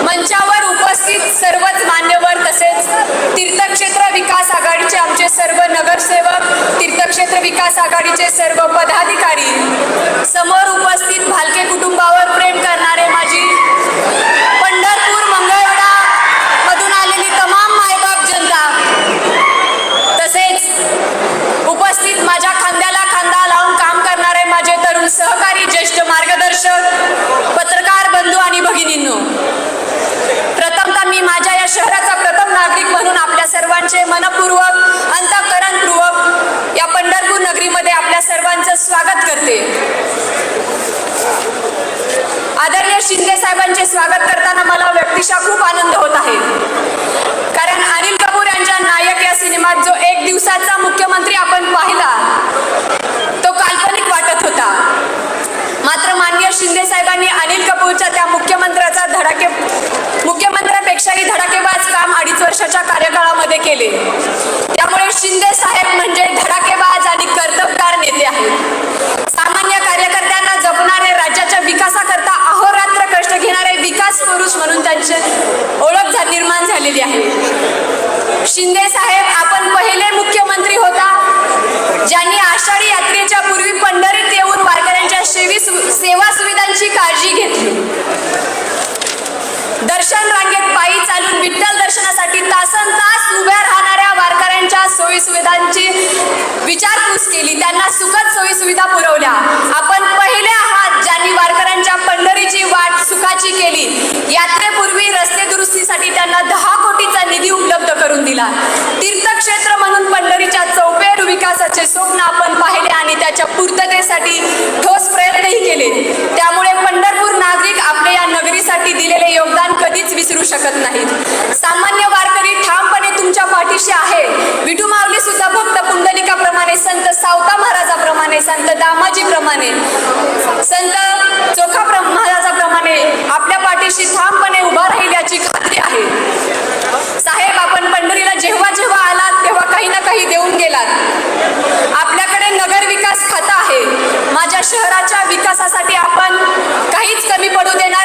मंचावर उपस्थित सर्वच मान्यवर तसेच तीर्थक्षेत्र विकास आघाडीचे आमचे सर्व नगरसेवक, तीर्थक्षेत्र विकास आघाडीचे सर्व पदाधिकारी, समोर उपस्थित भालके कुटुंबावर प्रेम करणारे माझी पंढरपूर मंगळवेढा मधून आलेली तमाम मायबाप जनता, तसेच उपस्थित माझ्या खांद्याला खांदा लावून काम करणारे माझे तरुण सहकारी, ज्येष्ठ मार्गदर्शक, पत्रकार बंधू आणि भगिनींनो, प्रथमतः मी माझ्या या शहराचा प्रथम नागरिक म्हणून आपल्या सर्वांचे मनपूर्वक, अंतःकरणपूर्वक या पंढरपूर नगरीमध्ये आपल्या सर्वांचं स्वागत करते. आदरणीय शिंदे साहेबांचे स्वागत करताना मला व्यक्तिशः खूप आनंद होत आहे, कारण अनिल कपूर यांच्या नायक या सिनेमात जो एक दिवसाचा मुख्यमंत्री आपण पाहिला तो काल्पनिक वाटत होता. मात्र माननीय शिंदे साहेबांनी अनिल कपूरच्या त्या मुख्यमंत्र्यापेक्षाही धडाकेबाज काम 2.5 वर्षाच्या कार्यकाळामध्ये केले. त्यामुळे शिंदे साहेब म्हणजे धडाकेबाज आणि कर्तबगार नेते आहेत. सामान्य कार्यकर्त्यांना जपणारे, राज्याच्या विकासाकरता अहोरात्र कष्ट घेणारे विकास पुरुष म्हणून त्यांची ओळख निर्माण झालेली आहे. शिंदे साहेब आपण पहिले मुख्यमंत्री होता ज्यांनी आषाढी यात्रेच्या पूर्वी पंढरीत येऊन वारकऱ्यांच्या सेवा सुविधांची काळजी घेतली. दर्शन रांगेत पायी चालून विठ्ठल दर्शनासाठी तासनतास उभ्या राहणाऱ्या वारकऱ्यांच्या सोयी सुविधांची विचारपूस केली, त्यांना सुखद सोयी सुविधा पुरवल्या. आपण पहिले आहात ज्यांनी वारकऱ्यांच्या पंढरीची वाट सुखाची केली. यात्रेपूर्वी रस्ते दुरुस्तीसाठी त्यांना 10 कोटीचा निधी उपलब्ध करून दिला. तीर्थक्षेत्र म्हणून पंढरीच्या चौफेर विकासाचे स्वप्न आपण पाहिले आणि त्याच्या पूर्ततेसाठी ठोस प्रयत्नही केले. त्यामुळे पंढरपूर नागरिक आपले या नगरीसाठी दिलेले योगदान कधीच विसरू शकत नाहीत. सामान्य वारकरी ठामपणे तुमच्या पाठीशी आहे. विठू माऊली सुद्धा भक्त पुंडलिकाप्रमाणे, संत सावता महाराजाप्रमाणे, संत दामाजीप्रमाणे, संत चोखा महाराजाप्रमाणे आपल्या पाठीशी ठामपणे उभा राहील याची खात्री आहे. साहेब, आपण पंढरीला जेव्हा जेव्हा आलात तेव्हा काही ना काही देऊन गेलात. आपल्याकडे नगर विकास खातं आहे. माझ्या शहराच्या विकासासाठी आपण काहीच कमी पडू देणार